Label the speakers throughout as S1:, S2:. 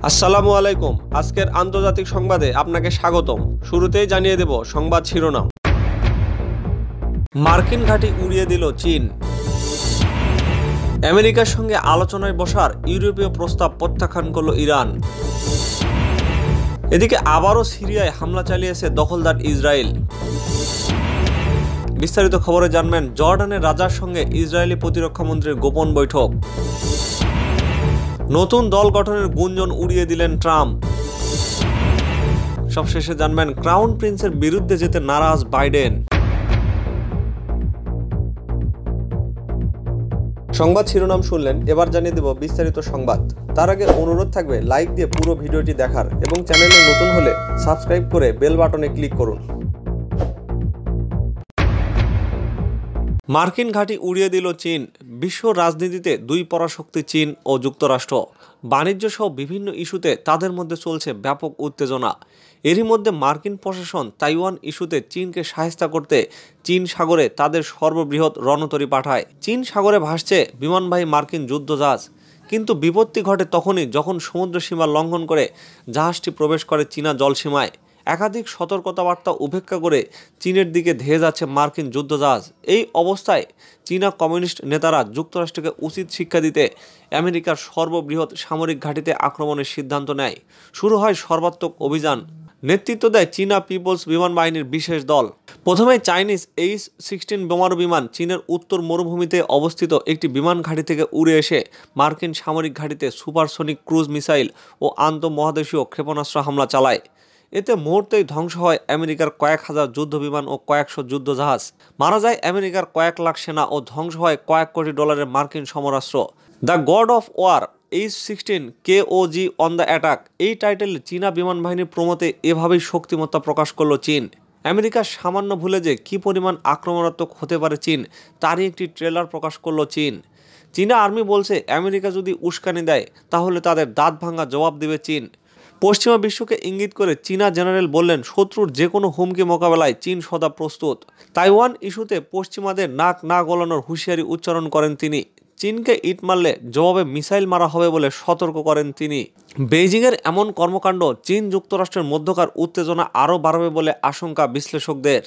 S1: আসসালামু আলাইকুম। আজকের আন্তর্জাতিক সংবাদে আপনাকে স্বাগতম। শুরুতেই জানিয়ে দেব সংবাদ শিরোনাম। মার্কিন ঘাঁটি উড়িয়ে দিল চীন। আমেরিকার সঙ্গে আলোচনায় বসার ইউরোপীয় প্রস্তাব প্রত্যাখ্যান করল ইরান। এদিকে আবারও সিরিয়ায় হামলা চালিয়েছে দখলদার ইসরায়েল। বিস্তারিত খবরে জানবেন জর্ডানের রাজার সঙ্গে ইসরায়েলি প্রতিরক্ষামন্ত্রীর গোপন বৈঠক। নতুন দল গঠনের গুঞ্জন উড়িয়ে দিলেন ট্রাম্প। সবশেষে জানবেন ক্রাউন প্রিন্সের বিরুদ্ধে যেতে নারাজ বাইডেন। সংবাদ শিরোনাম শুনলেন, এবার জানিয়ে দেব বিস্তারিত সংবাদ। তার আগে অনুরোধ থাকবে লাইক দিয়ে পুরো ভিডিওটি দেখার এবং চ্যানেলে নতুন হলে সাবস্ক্রাইব করে বেল বাটনে ক্লিক করুন। মার্কিন ঘাঁটি উড়িয়ে দিল চীন। বিশ্ব রাজনীতিতে দুই পরাশক্তি চীন ও যুক্তরাষ্ট্র। বাণিজ্য সহ বিভিন্ন ইস্যুতে তাদের মধ্যে চলছে ব্যাপক উত্তেজনা। এরই মধ্যে মার্কিন প্রশাসন তাইওয়ান ইস্যুতে চীনকে সাহায্য করতে চীন সাগরে তাদের সর্ববৃহৎ রণতরী পাঠায়। চীন সাগরে ভাসছে বিমানবাহী মার্কিন যুদ্ধজাহাজ। কিন্তু বিপত্তি ঘটে তখনই যখন সমুদ্র সীমা লঙ্ঘন করে জাহাজটি প্রবেশ করে চীনা জলসীমায়। একাধিক সতর্কতাবার্তা উপেক্ষা করে চীনের দিকে ধেয়ে যাচ্ছে মার্কিন যুদ্ধজাহাজ। এই অবস্থায় চীনা কমিউনিস্ট নেতারা যুক্তরাষ্ট্রকে উচিত শিক্ষা দিতে আমেরিকার সর্ববৃহৎ সামরিক ঘাঁটিতে আক্রমণের সিদ্ধান্ত নেয়। শুরু হয় সর্বাত্মক অভিযান। নেতৃত্ব দেয় চীনা পিপলস বিমান বাহিনীর বিশেষ দল। প্রথমে চাইনিজ H-16 বোমারু বিমান চীনের উত্তর মরুভূমিতে অবস্থিত একটি বিমান ঘাঁটি থেকে উড়ে এসে মার্কিন সামরিক ঘাঁটিতে সুপারসনিক ক্রুজ মিসাইল ও আন্তঃমহাদেশীয় ক্ষেপণাস্ত্র হামলা চালায়। এতে মুহূর্তেই ধ্বংস হয় আমেরিকার কয়েক হাজার যুদ্ধবিমান ও কয়েকশো যুদ্ধজাহাজ। মারা যায় আমেরিকার কয়েক লাখ সেনা ও ধ্বংস হয় কয়েক কোটি ডলারের মার্কিন সমরাস্ত্র। The god of war H-16 KOG on the attack, এই টাইটেলে চীনা বিমান বাহিনীর প্রমোতে এভাবেই শক্তিমত্তা প্রকাশ করল চীন। আমেরিকার সামান্য ভুলে যে কী পরিমাণ আক্রমণাত্মক হতে পারে চীন, তারই একটি ট্রেলার প্রকাশ করল চীন। চীনা আর্মি বলছে আমেরিকা যদি উস্কানি দেয় তাহলে তাদের দাঁত ভাঙা জবাব দেবে চীন। পশ্চিমা বিশ্বকে ইঙ্গিত করে চীনা জেনারেল বললেন, শত্রুর যে কোনো হুমকি মোকাবেলায় চীন সদা প্রস্তুত। তাইওয়ান ইস্যুতে পশ্চিমাদের নাক না গলানোর হুঁশিয়ারি উচ্চারণ করেন তিনি। চীনকে ইট মারলে জবাবে মিসাইল মারা হবে বলে সতর্ক করেন তিনি। বেইজিংয়ের এমন কর্মকাণ্ড চীন যুক্তরাষ্ট্রের মধ্যকার উত্তেজনা আরও বাড়াবে বলে আশঙ্কা বিশ্লেষকদের।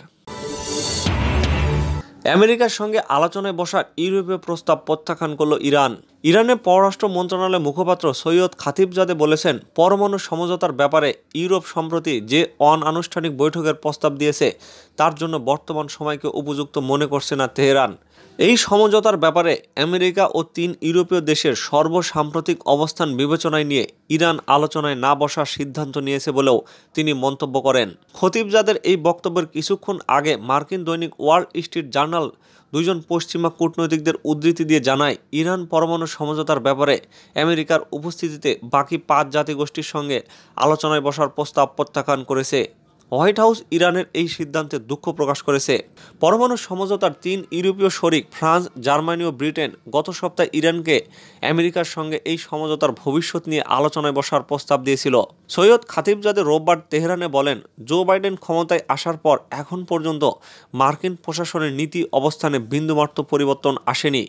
S1: আমেরিকার সঙ্গে আলোচনায় বসার ইউরোপীয় প্রস্তাব প্রত্যাখ্যান করল ইরান। ইরানের পররাষ্ট্র মন্ত্রণালয়ের মুখপাত্র সৈয়দ খাতিবজাদে বলেছেন, পরমাণু সমঝোতার ব্যাপারে ইউরোপ সম্প্রতি যে অনানুষ্ঠানিক বৈঠকের প্রস্তাব দিয়েছে তার জন্য বর্তমান সময়কে উপযুক্ত মনে করছে না তেহরান। এই সমঝোতার ব্যাপারে আমেরিকা ও 3 ইউরোপীয় দেশের সর্বসাম্প্রতিক অবস্থান বিবেচনায় নিয়ে ইরান আলোচনায় না বসার সিদ্ধান্ত নিয়েছে বলেও তিনি মন্তব্য করেন। খতিবজাদের এই বক্তব্যের কিছুক্ষণ আগে মার্কিন দৈনিক ওয়াল স্ট্রিট জার্নাল দুইজন পশ্চিমা কূটনৈতিকদের উদ্ধৃতি দিয়ে জানায়, ইরান পরমাণু সমঝোতার ব্যাপারে আমেরিকার উপস্থিতিতে বাকি 5 জাতিগোষ্ঠীর সঙ্গে আলোচনায় বসার প্রস্তাব প্রত্যাখ্যান করেছে। হোয়াইট হাউস ইরানের এই সিদ্ধান্তে দুঃখ প্রকাশ করেছে। পরমাণু সমঝোতার 3 ইউরোপীয় শরিক ফ্রান্স, জার্মানি ও ব্রিটেন গত সপ্তাহে ইরানকে আমেরিকার সঙ্গে এই সমঝোতার ভবিষ্যৎ নিয়ে আলোচনায় বসার প্রস্তাব দিয়েছিল। সৈয়দ খাতিবজাদে রোববার তেহরানে বলেন, জো বাইডেন ক্ষমতায় আসার পর এখন পর্যন্ত মার্কিন প্রশাসনের নীতি অবস্থানে বিন্দুমাত্র পরিবর্তন আসেনি।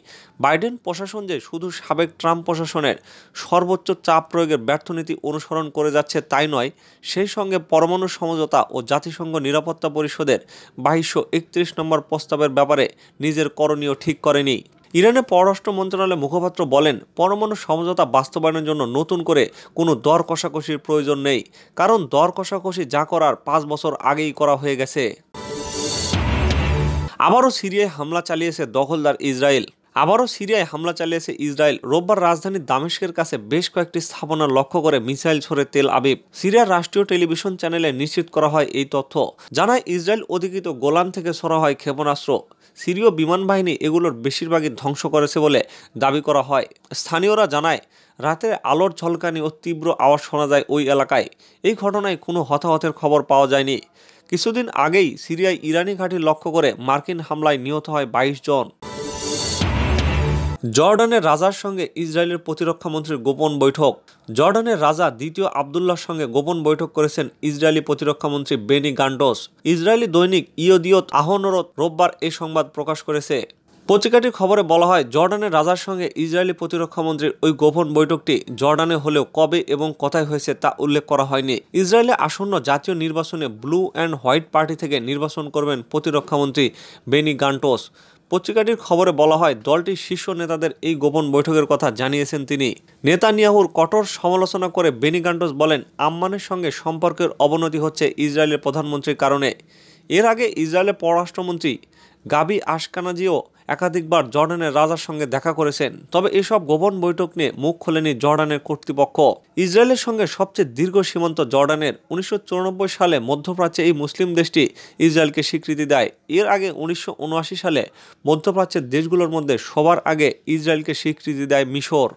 S1: বাইডেন প্রশাসন যে শুধু সাবেক ট্রাম্প প্রশাসনের সর্বোচ্চ চাপ প্রয়োগের ব্যর্থ নীতি অনুসরণ করে যাচ্ছে তাই নয়, সেই সঙ্গে পরমাণু সমঝোতা ও জাতিসংঘ নিরাপত্তা পরিষদের 2231 নম্বর প্রস্তাবের ব্যাপারে নিজের করণীয় ঠিক করেনি। ইরানের পররাষ্ট্র মন্ত্রণালয়ের মুখপাত্র বলেন, পরমাণু সমঝোতা বাস্তবায়নের জন্য নতুন করে কোনো দর কষাকষির প্রয়োজন নেই, কারণ দর কষাকষি যা করার 5 বছর আগেই করা হয়ে গেছে। আবারও সিরিয়ায় হামলা চালিয়েছে দখলদার ইসরায়েল। রোববার রাজধানী দামেস্কের কাছে বেশ কয়েকটি স্থাপনা লক্ষ্য করে মিসাইল ছোড়ে তেল আবিব। সিরিয়ার রাষ্ট্রীয় টেলিভিশন চ্যানেলে নিশ্চিত করা হয় এই তথ্য। জানায়, ইসরায়েল অধিকৃত গোলান থেকে ছোড়া হয় ক্ষেপণাস্ত্র। সিরীয় বিমান বাহিনী এগুলোর বেশিরভাগই ধ্বংস করেছে বলে দাবি করা হয়। স্থানীয়রা জানায়, রাতের আলোর ঝলকানি ও তীব্র আওয়াজ শোনা যায় ওই এলাকায়। এই ঘটনায় কোনো হতাহতের খবর পাওয়া যায়নি। কিছুদিন আগেই সিরিয়ায় ইরানি ঘাঁটি লক্ষ্য করে মার্কিন হামলায় নিহত হয় 22 জন। জর্ডানের রাজার সঙ্গে ইসরায়েলের প্রতিরক্ষামন্ত্রীর গোপন বৈঠক। জর্ডানের রাজা দ্বিতীয় আবদুল্লাহর সঙ্গে গোপন বৈঠক করেছেন ইসরায়েলি প্রতিরক্ষামন্ত্রী বেনি গান্ডোস। ইসরায়েলি দৈনিক ইয়দিয়ত আহরনোত রোববার এই সংবাদ প্রকাশ করেছে। পত্রিকাটির খবরে বলা হয়, জর্ডানের রাজার সঙ্গে ইসরায়েলি প্রতিরক্ষামন্ত্রীর ওই গোপন বৈঠকটি জর্ডানে হলেও কবে এবং কোথায় হয়েছে তা উল্লেখ করা হয়নি। ইসরায়েলে আসন্ন জাতীয় নির্বাচনে ব্লু অ্যান্ড হোয়াইট পার্টি থেকে নির্বাচন করবেন প্রতিরক্ষামন্ত্রী বেনি গান্টোস। পত্রিকাটির খবরে বলা হয়, দলটির শীর্ষ নেতাদের এই গোপন বৈঠকের কথা জানিয়েছেন তিনি। নেতানিয়াহুর কঠোর সমালোচনা করে বেনি গান্টোস বলেন, আম্মানের সঙ্গে সম্পর্কের অবনতি হচ্ছে ইসরায়েলের প্রধানমন্ত্রীর কারণে। এর আগে ইসরায়েলের পররাষ্ট্রমন্ত্রী গাবি আশকানাজিও একাধিকবার জর্ডানের রাজার সঙ্গে দেখা করেছেন। তবে এসব গোপন বৈঠক নিয়ে মুখ খোলেনি জর্ডানের কর্তৃপক্ষ। ইসরায়েলের সঙ্গে সবচেয়ে দীর্ঘ সীমান্ত জর্ডানের। 1994 সালে মধ্যপ্রাচ্যে এই মুসলিম দেশটি ইসরায়েলকে স্বীকৃতি দেয়। এর আগে 1979 সালে মধ্যপ্রাচ্যের দেশগুলোর মধ্যে সবার আগে ইসরায়েলকে স্বীকৃতি দেয় মিশর।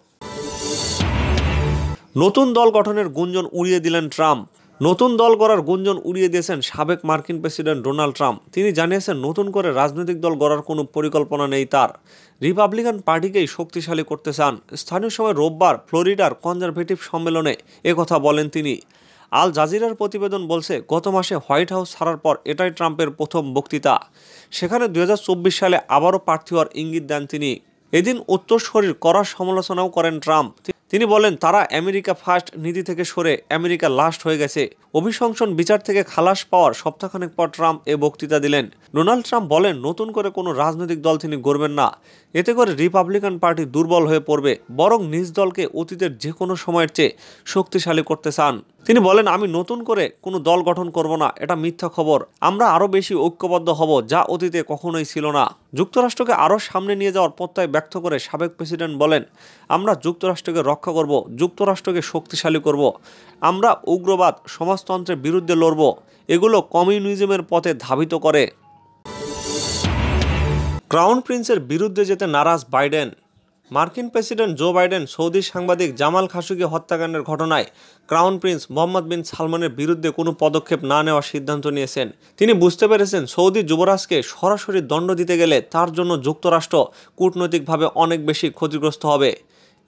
S1: নতুন দল গঠনের গুঞ্জন উড়িয়ে দিলেন ট্রাম্প। নতুন দল গড়ার গুঞ্জন উড়িয়ে দিয়েছেন সাবেক মার্কিন প্রেসিডেন্ট ডোনাল্ড ট্রাম্প। তিনি জানিয়েছেন, নতুন করে রাজনৈতিক দল গড়ার কোনো পরিকল্পনা নেই তার। রিপাবলিকান পার্টিকেই শক্তিশালী করতে চান। স্থানীয় সময় রোববার ফ্লোরিডার কনজারভেটিভ সম্মেলনে একথা বলেন তিনি। আল জাজিরার প্রতিবেদন বলছে, গত মাসে হোয়াইট হাউস ছাড়ার পর এটাই ট্রাম্পের প্রথম বক্তৃতা। সেখানে 2024 সালে আবারও প্রার্থী হওয়ার ইঙ্গিত দেন তিনি। এদিন উত্তরসূরির কড়া সমালোচনাও করেন ট্রাম্প। তিনি বলেন, তারা আমেরিকা ফার্স্ট নীতি থেকে সরে আমেরিকা লাস্ট হয়ে গেছে। অভিশংসন বিচার থেকে খালাস পাওয়ার সপ্তাহখানেক পর ট্রাম্প এ বক্তৃতা দিলেন। ডোনাল্ড ট্রাম্প বলেন, নতুন করে কোনো রাজনৈতিক দল তিনি গড়বেন না। এতে করে রিপাবলিকান পার্টি দুর্বল হয়ে পড়বে, বরং নিজ দলকে অতীতের যে কোনো সময়ের চেয়ে শক্তিশালী করতে চান। তিনি বলেন, আমি নতুন করে কোনো দল গঠন করব না, এটা মিথ্যা খবর। আমরা আরও বেশি ঐক্যবদ্ধ হব, যা অতীতে কখনোই ছিল না। যুক্তরাষ্ট্রকে আরও সামনে নিয়ে যাওয়ার প্রত্যয় ব্যক্ত করে সাবেক প্রেসিডেন্ট বলেন, আমরা যুক্তরাষ্ট্রকে রক্ষা করব, যুক্তরাষ্ট্রকে শক্তিশালী করব। আমরা উগ্রবাদ, সমাজতন্ত্রের বিরুদ্ধে লড়ব। এগুলো কমিউনিজমের পথে ধাবিত করে। ক্রাউন প্রিন্সের বিরুদ্ধে যেতে নারাজ বাইডেন। মার্কিন প্রেসিডেন্ট জো বাইডেন সৌদি সাংবাদিক জামাল খাশোগি হত্যাকাণ্ডের ঘটনায় ক্রাউন প্রিন্স মোহাম্মদ বিন সালমানের বিরুদ্ধে কোনো পদক্ষেপ না নেওয়ার সিদ্ধান্ত নিয়েছেন। তিনি বুঝতে পেরেছেন, সৌদি যুবরাজকে সরাসরি দণ্ড দিতে গেলে তার জন্য যুক্তরাষ্ট্র কূটনৈতিকভাবে অনেক বেশি ক্ষতিগ্রস্ত হবে।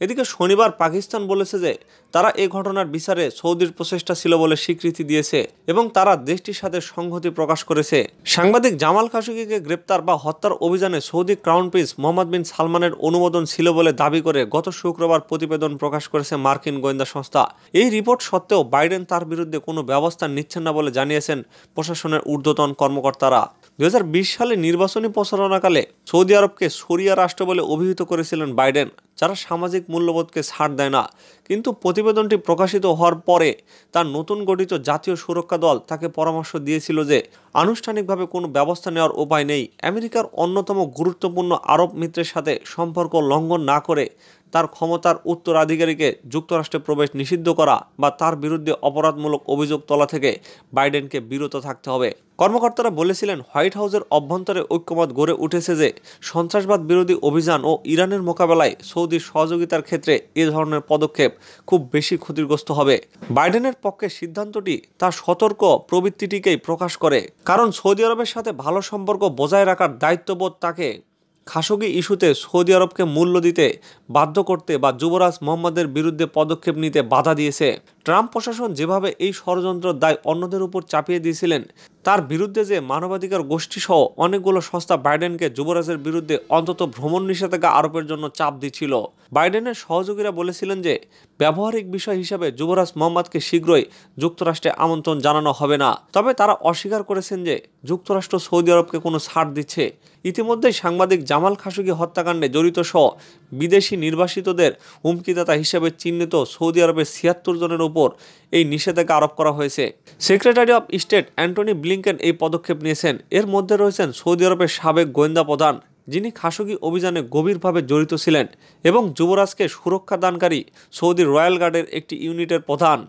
S1: এদিকে শনিবার পাকিস্তান বলেছে যে তারা এই ঘটনার বিচারে সৌদির প্রচেষ্টা ছিল বলে স্বীকৃতি দিয়েছে এবং তারা দেশটির সাথে সংহতি প্রকাশ করেছে। সাংবাদিক জামাল খাশোগিকে গ্রেপ্তার বা হত্যার অভিযানে সৌদি ক্রাউন প্রিন্স মোহাম্মদ বিন সালমানের অনুমোদন ছিল বলে দাবি করে গত শুক্রবার প্রতিবেদন প্রকাশ করেছে মার্কিন গোয়েন্দা সংস্থা। এই রিপোর্ট সত্ত্বেও বাইডেন তার বিরুদ্ধে কোনো ব্যবস্থা নিচ্ছেন না বলে জানিয়েছেন প্রশাসনের ঊর্ধ্বতন কর্মকর্তারা। 2020 সালে নির্বাচনী প্রচারণাকালে সৌদি আরবকে শরিয়া রাষ্ট্র বলে অভিহিত করেছিলেন বাইডেন, যারা সামাজিক মূল্যবোধকে ছাড় দেয় না। কিন্তু প্রতিবেদনটি প্রকাশিত হওয়ার পরে তার নতুন গঠিত জাতীয় সুরক্ষা দল তাকে পরামর্শ দিয়েছিল যে আনুষ্ঠানিকভাবে কোনো ব্যবস্থা নেওয়ার উপায় নেই। আমেরিকার অন্যতম গুরুত্বপূর্ণ আরব মিত্রের সাথে সম্পর্ক লঙ্ঘন না করে তার ক্ষমতার উত্তরাধিকারীকে যুক্তরাষ্ট্রে প্রবেশ নিষিদ্ধ করা বা তার বিরুদ্ধে অপরাধমূলক অভিযোগ তোলা থেকে বাইডেনকে বিরত থাকতে হবে। কর্মকর্তারা বলেছিলেন, হোয়াইট হাউসের অভ্যন্তরে ঐক্যমত গড়ে উঠেছে যে সন্ত্রাসবাদ বিরোধী অভিযান ও ইরানের মোকাবেলায় সৌদির সহযোগিতার ক্ষেত্রে এ ধরনের পদক্ষেপ খুব বেশি ক্ষতিগ্রস্ত হবে। বাইডেনের পক্ষে সিদ্ধান্তটি তার সতর্ক প্রবৃত্তিটিকেই প্রকাশ করে, কারণ সৌদি আরবের সাথে ভালো সম্পর্ক বজায় রাখার দায়িত্ববোধ তাকে খাশোগি ইস্যুতে সৌদি আরবকে মূল্য দিতে বাধ্য করতে বা যুবরাজ মোহাম্মদের বিরুদ্ধে পদক্ষেপ নিতে বাধা দিয়েছে। ট্রাম্প প্রশাসন যেভাবে এই ষড়যন্ত্রের দায় অন্যদের উপর চাপিয়ে দিয়েছিলেন, তার বিরুদ্ধে যে মানবাধিকার গোষ্ঠীসহ অনেকগুলো সংস্থা বাইডেনকে যুবরাজের বিরুদ্ধে অন্তত ভ্রমণ নিষেধাজ্ঞা আরোপের জন্য চাপ দিচ্ছিল। বাইডেনের সহযোগীরা বলেছিলেন যে ব্যবহারিক বিষয় হিসাবে যুবরাজ মোহাম্মদকে শীঘ্রই যুক্তরাষ্ট্রে আমন্ত্রণ জানানো হবে না। তবে তারা অস্বীকার করেছেন যে যুক্তরাষ্ট্র সৌদি আরবকে কোনো ছাড় দিচ্ছে। ইতিমধ্যেই সাংবাদিক জামাল খাশোগি হত্যাকাণ্ডে জড়িত সহ বিদেশি নির্বাসিতদের হুমকিদাতা হিসেবে চিহ্নিত সৌদি আরবের 76 জনের উপর এই নিষেধাজ্ঞা আরোপ করা হয়েছে। Secretary of state Antony Blinken এই পদক্ষেপ নিয়েছেন। এর মধ্যে রয়েছেন সৌদি আরবের সাবেক গোয়েন্দা প্রধান, যিনি খাশোগি অভিযানে গভীরভাবে জড়িত ছিলেন, এবং যুবরাজকে সুরক্ষা দানকারী সৌদি রয়্যাল গার্ডের একটি ইউনিটের প্রধান।